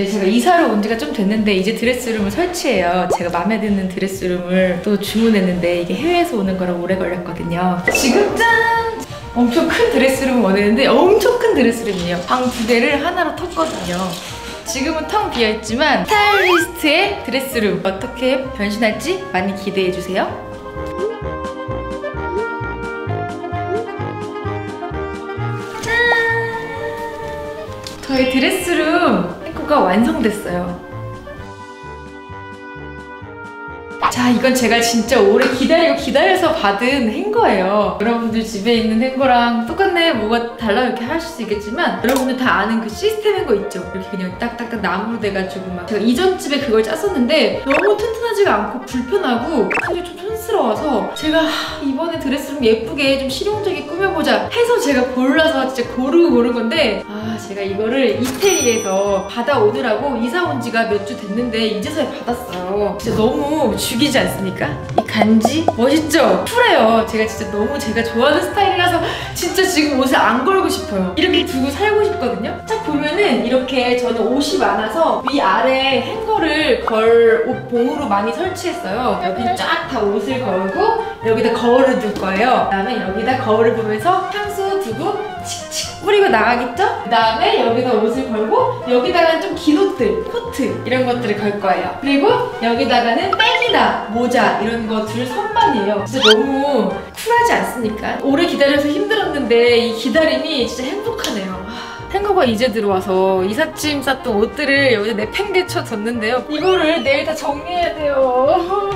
네, 제가 이사를 온 지가 좀 됐는데 이제 드레스룸을 설치해요. 제가 마음에 드는 드레스룸을 또 주문했는데 이게 해외에서 오는 거라 오래 걸렸거든요. 지금 짠! 엄청 큰 드레스룸을 원했는데 엄청 큰 드레스룸이에요. 방 2개를 하나로 텄거든요. 지금은 텅 비어있지만 스타일리스트의 드레스룸 어떻게 변신할지 많이 기대해주세요. 저희 드레스룸 행거가 완성됐어요. 자, 이건 제가 진짜 오래 기다려서 받은 행거예요. 여러분들 집에 있는 행거랑 똑같네, 뭐가 달라 이렇게 하실 수 있겠지만 여러분들 다 아는 그 시스템 행거 있죠? 이렇게 그냥 딱딱딱 나무로 돼가지고 막 제가 이전 집에 그걸 짰었는데 너무 튼튼하지가 않고 불편하고 사실 좀 촌스러워서 제가 이번에 드레스룸 예쁘게 좀 실용적인 꾸며보자 해서 제가 골라서 진짜 고르고 고른 건데 제가 이거를 이태리에서 받아오느라고 이사 온 지가 몇 주 됐는데 이제서야 받았어요. 진짜 너무 죽이지 않습니까? 이 간지 멋있죠? 쿨해요. 제가 진짜 너무 제가 좋아하는 스타일이라서 진짜 지금 옷을 안 걸고 싶어요. 이렇게 두고 살고 싶거든요. 딱 보면은 이렇게 저는 옷이 많아서 위아래 행거를 걸 옷 봉으로 많이 설치했어요. 여기 쫙 다 옷을 걸고 여기다 거울을 둘 거예요. 그다음에 여기다 거울을 보면서 향수 두고 칙칙 뿌리고 나가겠죠? 그 다음에 여기다 옷을 걸고 여기다가는 좀 긴 옷들, 코트 이런 것들을 걸 거예요. 그리고 여기다가는 백이나 모자 이런 거 둘 선반이에요. 진짜 너무 쿨하지 않습니까? 오래 기다려서 힘들었는데 이 기다림이 진짜 행복하네요. 행거가 이제 들어와서 이삿짐 쌌던 옷들을 여기다 내팽개쳐 뒀는데요. 이거를 내일 다 정리해야 돼요.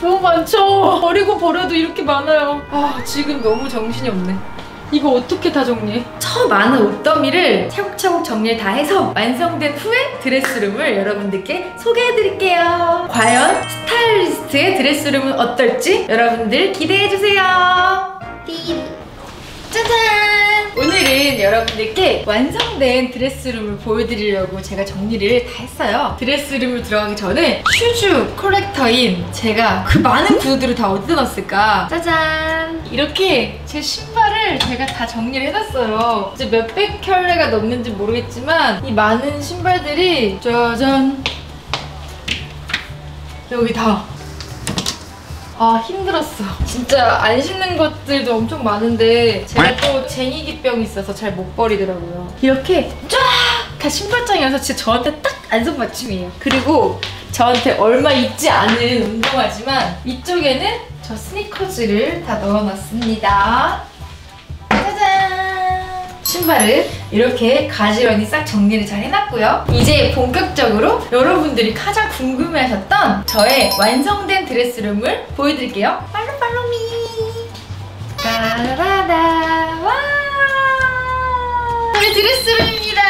너무 많죠? 버리고 버려도 이렇게 많아요. 지금 너무 정신이 없네. 이거 어떻게 다 정리해? 저 많은 옷더미를 차곡차곡 정리를 다 해서 완성된 후에 드레스룸을 여러분들께 소개해드릴게요. 과연 스타일리스트의 드레스룸은 어떨지 여러분들 기대해주세요. 짜잔! 오늘은 여러분들께 완성된 드레스룸을 보여드리려고 제가 정리를 다 했어요. 드레스룸을 들어가기 전에 슈즈 컬렉터인 제가 그 많은 구두들을 다 어디다 놨을까? 짜잔! 이렇게 제 신발을 제가 다 정리를 해놨어요. 이제 몇백 켤레가 넘는지 모르겠지만 이 많은 신발들이 짜잔! 여기 다 힘들었어. 진짜 안 신는 것들도 엄청 많은데 제가 또 쟁이기병이 있어서 잘 못 버리더라고요. 이렇게 쫙 다 신발장이어서 진짜 저한테 딱 안성맞춤이에요. 그리고 저한테 얼마 있지 않은 운동화지만 이쪽에는 저 스니커즈를 다 넣어놨습니다. 짜잔! 신발을 이렇게 가지런히 싹 정리를 잘 해놨고요. 이제 본격적으로 여러분들이 가장 궁금해하셨던 저의 완성된 드레스룸을 보여드릴게요. 팔로미! 따라라라! 와! 저의 드레스룸입니다!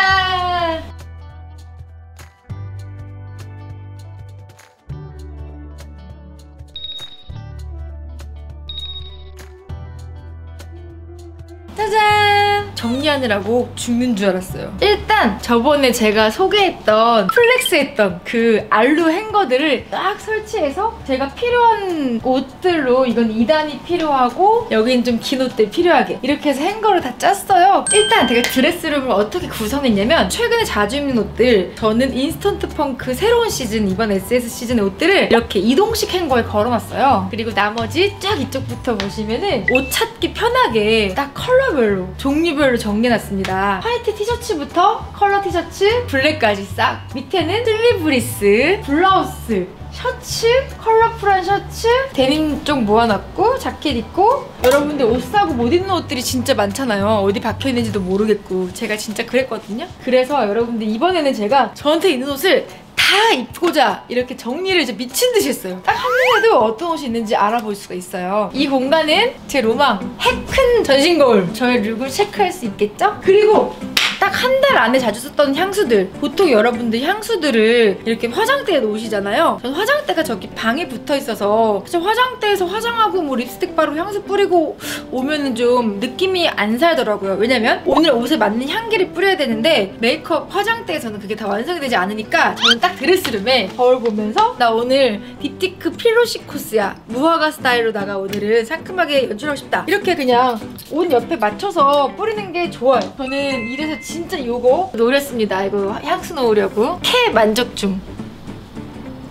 짜잔! 정리하느라고 죽는 줄 알았어요. 일단 저번에 제가 소개했던 플렉스했던 그 알루 행거들을 딱 설치해서 제가 필요한 옷들로 이건 2단이 필요하고 여긴 좀 긴 옷들 필요하게 이렇게 해서 행거를 다 짰어요. 일단 제가 드레스룸을 어떻게 구성했냐면 최근에 자주 입는 옷들 저는 인스턴트 펑크 새로운 시즌 이번 SS 시즌의 옷들을 이렇게 이동식 행거에 걸어놨어요. 그리고 나머지 쫙 이쪽부터 보시면은 옷 찾기 편하게 딱 컬러별로 종류별로 정리해놨습니다. 화이트 티셔츠부터 컬러 티셔츠, 블랙까지 싹. 밑에는 슬리브리스, 블라우스, 셔츠, 컬러풀한 셔츠, 데님 쪽 모아놨고 자켓 입고 여러분들 옷 사고 못 입는 옷들이 진짜 많잖아요. 어디 박혀있는지도 모르겠고 제가 진짜 그랬거든요. 그래서 여러분들 이번에는 제가 저한테 있는 옷을 다 입고자 이렇게 정리를 이제 미친 듯이 했어요. 딱 한눈에도 어떤 옷이 있는지 알아볼 수가 있어요. 이 공간은 제 로망 해큰 전신 거울 저의 룩을 체크할 수 있겠죠? 그리고 딱 한 달 안에 자주 썼던 향수들 보통 여러분들 향수들을 이렇게 화장대에 놓으시잖아요. 전 화장대가 저기 방에 붙어 있어서 진짜 화장대에서 화장하고 뭐 립스틱 바르고 향수 뿌리고 오면은 좀 느낌이 안 살더라고요. 왜냐면 오늘 옷에 맞는 향기를 뿌려야 되는데 메이크업 화장대에서는 그게 다 완성이 되지 않으니까 저는 딱 드레스룸에 거울 보면서 나 오늘 딥티크 필로시 코스야 무화과 스타일로다가 오늘은 상큼하게 연출하고 싶다 이렇게 그냥 옷 옆에 맞춰서 뿌리는 게 좋아요. 저는 이래서 진짜 요거 노렸습니다. 이거 향수 놓으려고. 캐 만족 중.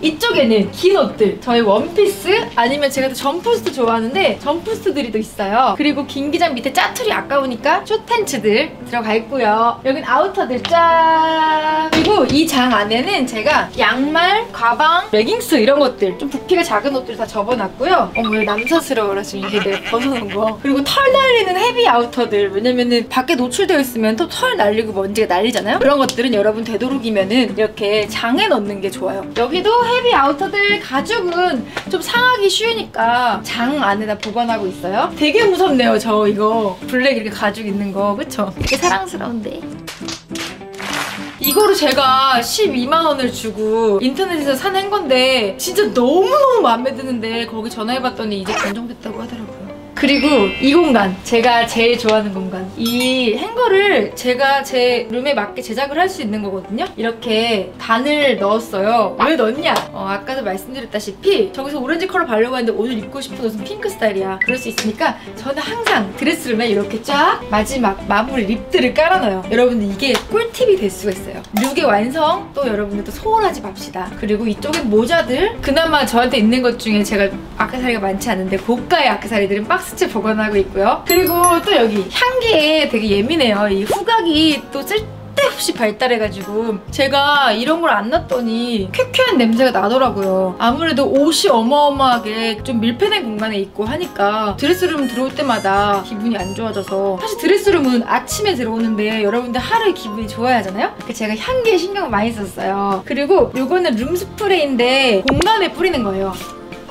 이쪽에는 긴 옷들, 저희 원피스 아니면 제가 또 점프스트 좋아하는데 점프스트들이 또 있어요. 그리고 긴 기장 밑에 짜투리 아까우니까 숏팬츠들 들어가 있고요. 여긴 아우터들 짠! 그리고 이 장 안에는 제가 양말, 가방, 레깅스 이런 것들 좀 부피가 작은 옷들 다 접어놨고요. 왜 남사스러워라 지금 이게 내가 벗어놓은 거. 그리고 털 날리는 헤비 아우터들, 왜냐면은 밖에 노출되어 있으면 또 털 날리고 먼지가 날리잖아요. 그런 것들은 여러분 되도록이면은 이렇게 장에 넣는 게 좋아요. 여기도 헤비 아우터들 가죽은 좀 상하기 쉬우니까 장 안에다 보관하고 있어요. 되게 무섭네요. 저 이거 블랙 이렇게 가죽 있는 거 그쵸? 되게 사랑스러운데. 이거를 제가 12만 원을 주고 인터넷에서 산 건데 진짜 너무너무 마음에 드는데 거기 전화해봤더니 이제 단종됐다고 하더라고요. 그리고 이 공간, 제가 제일 좋아하는 공간. 이 행거를 제가 제 룸에 맞게 제작을 할 수 있는 거거든요. 이렇게 단을 넣었어요. 왜 넣냐? 아까도 말씀드렸다시피 저기서 오렌지 컬러 바르려고 했는데 오늘 입고 싶은 옷은 핑크 스타일이야. 그럴 수 있으니까 저는 항상 드레스룸에 이렇게 쫙 마지막 마무리 립들을 깔아놔요. 여러분들 이게 꿀팁이 될 수가 있어요. 룩의 완성 또 여러분들 또 소홀하지 맙시다. 그리고 이쪽에 모자들, 그나마 저한테 있는 것 중에 제가 아크세사리가 많지 않은데 고가의 아크세사리들은 박스째 보관하고 있고요. 그리고 또 여기 향기에 되게 예민해요. 이 후각이 또 쓸데없이 발달해가지고 제가 이런 걸 안 놨더니 쾌쾌한 냄새가 나더라고요. 아무래도 옷이 어마어마하게 좀 밀폐된 공간에 있고 하니까 드레스룸 들어올 때마다 기분이 안 좋아져서, 사실 드레스룸은 아침에 들어오는데 여러분들 하루에 기분이 좋아야 하잖아요? 제가 향기에 신경을 많이 썼어요. 그리고 요거는 룸스프레이인데 공간에 뿌리는 거예요.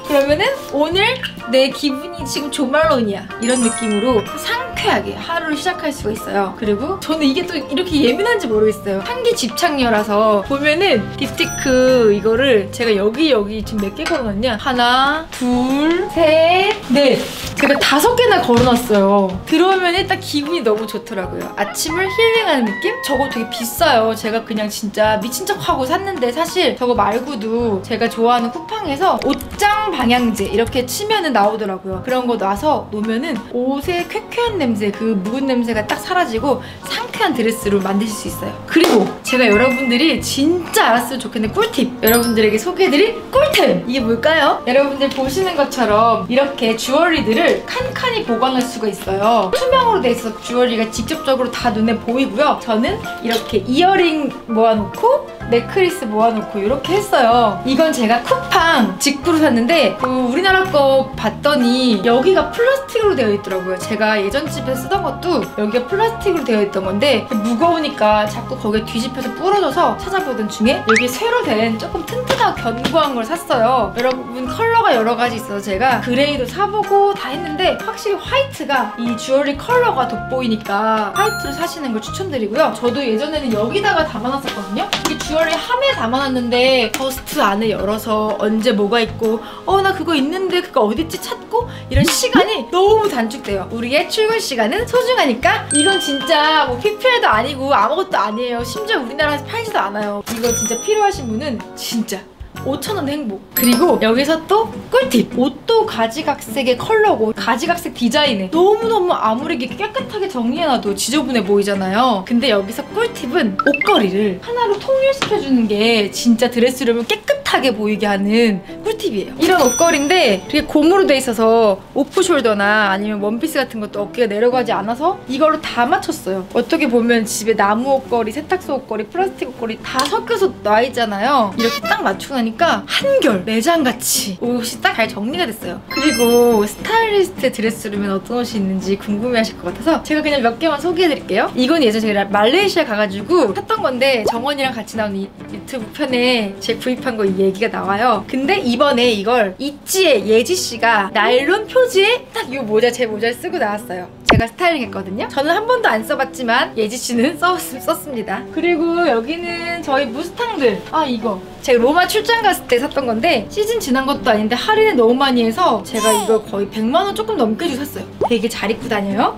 그러면은 오늘 내 기분이 지금 조말론이야 이런 느낌으로 상쾌하게 하루를 시작할 수가 있어요. 그리고 저는 이게 또 이렇게 예민한지 모르겠어요. 향기 집착녀라서 보면은 립스티크 이거를 제가 여기 지금 몇 개 걸어놨냐? 하나, 둘, 셋, 넷. 제가 5개나 걸어놨어요. 들어오면 일단 기분이 너무 좋더라고요. 아침을 힐링하는 느낌? 저거 되게 비싸요. 제가 그냥 진짜 미친 척하고 샀는데 사실 저거 말고도 제가 좋아하는 쿠팡에서 옷장 방향제 이렇게 치면은 나오더라고요. 그런 거 놔서 놓으면은 옷의 쾌쾌한 냄새, 그 묵은 냄새가 딱 사라지고 상쾌한 드레스로 만드실 수 있어요. 그리고 제가 여러분들이 진짜 알았으면 좋겠는 꿀팁, 여러분들에게 소개해드릴 꿀템! 이게 뭘까요? 여러분들 보시는 것처럼 이렇게 주얼리들을 칸칸이 보관할 수가 있어요. 투명으로 돼 있어서 주얼리가 직접적으로 다 눈에 보이고요. 저는 이렇게 이어링 모아놓고 넥클리스 모아놓고 이렇게 했어요. 이건 제가 쿠팡 직구로 샀는데 우리나라 거 봤더니 여기가 플라스틱으로 되어 있더라고요. 제가 예전 집에 쓰던 것도 여기가 플라스틱으로 되어 있던 건데 무거우니까 자꾸 거기에 뒤집혀서 부러져서 찾아보던 중에 여기 새로 된 조금 튼튼하고 견고한 걸 샀어요. 여러분 컬러가 여러 가지 있어서 제가 그레이도 사보고 다 했는데 확실히 화이트가 이 주얼리 컬러가 돋보이니까 화이트로 사시는 걸 추천드리고요. 저도 예전에는 여기다가 담아놨었거든요. 이게 주얼리 함에 담아놨는데 버스트 안에 열어서 언제 뭐가 있고 나 그거 있는데 그거 어딨지 찾고 이런 시간이 너무 단축돼요. 우리의 출근 시간은 소중하니까 이건 진짜 뭐 PPL도 아니고 아무것도 아니에요. 심지어 우리나라에서 팔지도 않아요. 이거 진짜 필요하신 분은 진짜 5,000원 행복. 그리고 여기서 또 꿀팁! 옷도 가지각색의 컬러고 가지각색 디자인에 너무너무 아무리 깨끗하게 정리해놔도 지저분해 보이잖아요. 근데 여기서 꿀팁은 옷걸이를 하나로 통일시켜주는 게 진짜 드레스룸을 깨끗하게 보이게 하는 꿀팁이에요. 이런 옷걸이인데 되게 고무로 돼 있어서 오프숄더나 아니면 원피스 같은 것도 어깨가 내려가지 않아서 이걸로 다 맞췄어요. 어떻게 보면 집에 나무 옷걸이, 세탁소 옷걸이, 플라스틱 옷걸이 다 섞여서 놔 있잖아요. 이렇게 딱 맞추고 나니까 한결 매장같이 옷이 딱 잘 정리가 됐어요. 그리고 스타일리스트 드레스룸엔 어떤 옷이 있는지 궁금해하실 것 같아서 제가 그냥 몇 개만 소개해드릴게요. 이건 예전에 제가 말레이시아 가가지고 샀던 건데 정원이랑 같이 나온 이 유튜브 편에 제가 구입한 거 이 얘기가 나와요. 근데 이번에 이걸 있지의 예지씨가 나일론 표지에 딱 이 모자, 제 모자를 쓰고 나왔어요. 제가 스타일링 했거든요. 저는 한 번도 안 써봤지만 예지씨는 썼습니다. 그리고 여기는 저희 무스탕들. 이거 제가 로마 출장 갔을 때 샀던 건데 시즌 지난 것도 아닌데 할인을 너무 많이 해서 제가 이걸 거의 100만 원 조금 넘게 주고 샀어요. 되게 잘 입고 다녀요.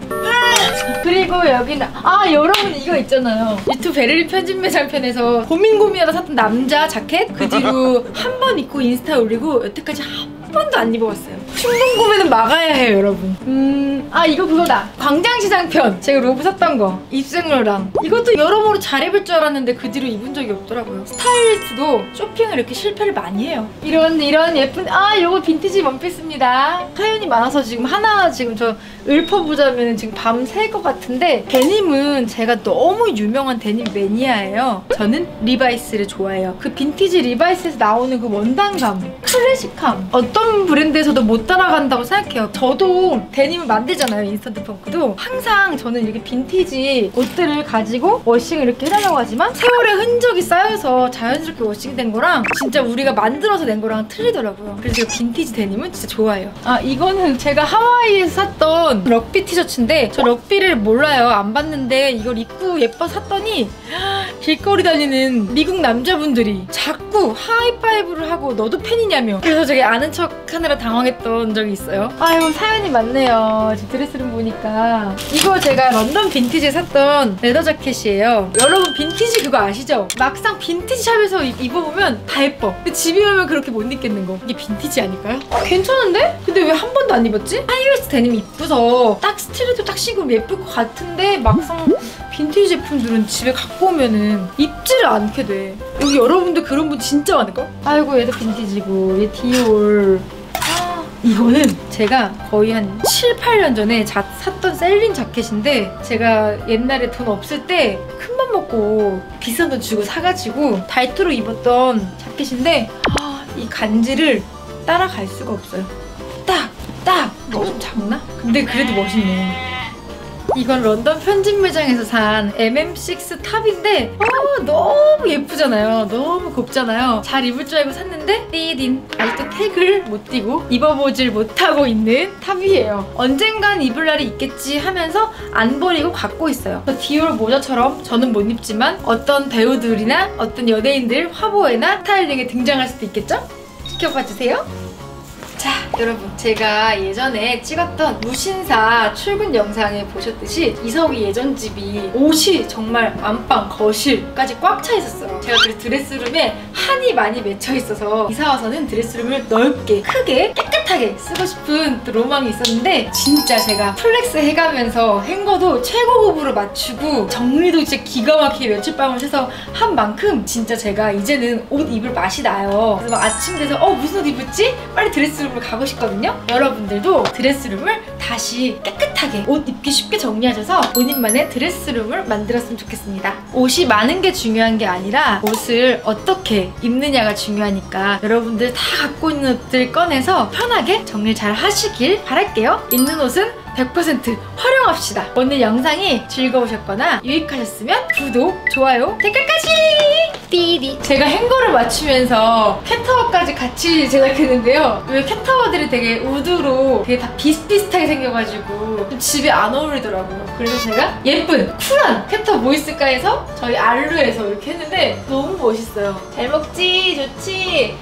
그리고 여기는 여러분 이거 있잖아요. 유튜브 베를린 편집 매장 편에서 고민하다 샀던 남자 자켓, 그 뒤로 한 번 입고 인스타에 올리고 여태까지 한 번도 안 입어봤어요. 충동 구매는 막아야 해요, 여러분. 아, 이거 그거다. 광장시장 편. 제가 로브 샀던 거. 입생로랑. 이것도 여러모로 잘 입을 줄 알았는데 그 뒤로 입은 적이 없더라고요. 스타일리스트도 쇼핑을 이렇게 실패를 많이 해요. 이런 예쁜, 요거 빈티지 원피스입니다. 사연이 많아서 지금 하나 지금 저 읊어보자면 지금 밤 샐 것 같은데, 데님은 제가 너무 유명한 데님 매니아예요. 저는 리바이스를 좋아해요. 그 빈티지 리바이스에서 나오는 그 원단감, 클래식함, 어떤 브랜드에서도 못 따라간다고 생각해요. 저도 데님을 만들잖아요, 인스턴트 펑크도. 항상 저는 이렇게 빈티지 옷들을 가지고 워싱을 이렇게 해달라고 하지만 세월의 흔적이 쌓여서 자연스럽게 워싱된 거랑 진짜 우리가 만들어서 낸 거랑 틀리더라고요. 그래서 제가 빈티지 데님은 진짜 좋아해요. 이거는 제가 하와이에서 샀던 럭비 티셔츠인데, 저 럭비를 몰라요. 안 봤는데 이걸 입고 예뻐 샀더니 길거리 다니는 미국 남자분들이 자꾸 하이파이브를 하고 너도 팬이냐며. 그래서 저게 아는 척 하느라 당황했던 적이 있어요. 아유, 사연이 많네요. 지금 드레스룸 보니까. 이거 제가 런던 빈티지에 샀던 레더 자켓이에요. 여러분 빈티지 그거 아시죠? 막상 빈티지 샵에서 입어보면 다 예뻐. 근데 집에 오면 그렇게 못 입겠는 거. 이게 빈티지 아닐까요? 괜찮은데? 근데 왜 한 번도 안 입었지? 하이웨스트 데님 이쁘서 딱 스트레이트 딱 신으면 예쁠 것 같은데 막상 빈티지 제품들은 집에 갖고 오면은 입지를 않게 돼. 여기 여러분들 그런 분 진짜 많을걸? 아이고, 얘도 빈티지고, 얘 디올. 이거는 제가 거의 한 7, 8년 전에 샀던 셀린 자켓인데, 제가 옛날에 돈 없을 때 큰맘 먹고 비싼 돈 주고 사가지고 달투로 입었던 자켓인데, 이 간지를 따라갈 수가 없어요. 좀 작나? 근데 그래도 멋있네. 이건 런던 편집 매장에서 산 MM6 탑인데 너무 예쁘잖아요. 너무 곱잖아요. 잘 입을 줄 알고 샀는데 띠딘, 아직도 택을 못 띄고 입어보질 못하고 있는 탑이에요. 언젠간 입을 날이 있겠지 하면서 안 버리고 갖고 있어요. 디올 모자처럼 저는 못 입지만 어떤 배우들이나 어떤 연예인들 화보에나 스타일링에 등장할 수도 있겠죠? 지켜봐주세요. 자, 여러분, 제가 예전에 찍었던 무신사 출근 영상에 보셨듯이 이석이 예전 집이 옷이 정말 안방, 거실까지 꽉 차 있었어요. 제가 그 드레스룸에 한이 많이 맺혀 있어서 이사 와서는 드레스룸을 넓게, 크게, 깨끗하게 쓰고 싶은 또 로망이 있었는데, 진짜 제가 플렉스 해가면서 행거도 최고급으로 맞추고 정리도 진짜 기가 막히게 며칠 밤을 새서 한 만큼 진짜 제가 이제는 옷 입을 맛이 나요. 그래서 막 아침 돼서 무슨 옷 입을지? 빨리 드레스룸 가고 싶거든요. 여러분들도 드레스룸을 다시 깨끗하게 옷 입기 쉽게 정리하셔서 본인만의 드레스룸을 만들었으면 좋겠습니다. 옷이 많은 게 중요한 게 아니라 옷을 어떻게 입느냐가 중요하니까 여러분들 다 갖고 있는 옷들 꺼내서 편하게 정리 잘 하시길 바랄게요. 있는 옷은 100% 활용합시다. 오늘 영상이 즐거우셨거나 유익하셨으면 구독, 좋아요, 댓글까지! 띠디! 제가 행거를 맞추면서 캣타워까지 같이 제작했는데요. 왜 캣타워들이 되게 우드로 되게 다 비슷비슷하게 생겨가지고 좀 집에 안 어울리더라고요. 그래서 제가 예쁜, 쿨한 캣타워 뭐 있을까 해서 저희 알루에서 이렇게 했는데 너무 멋있어요. 잘 먹지? 좋지?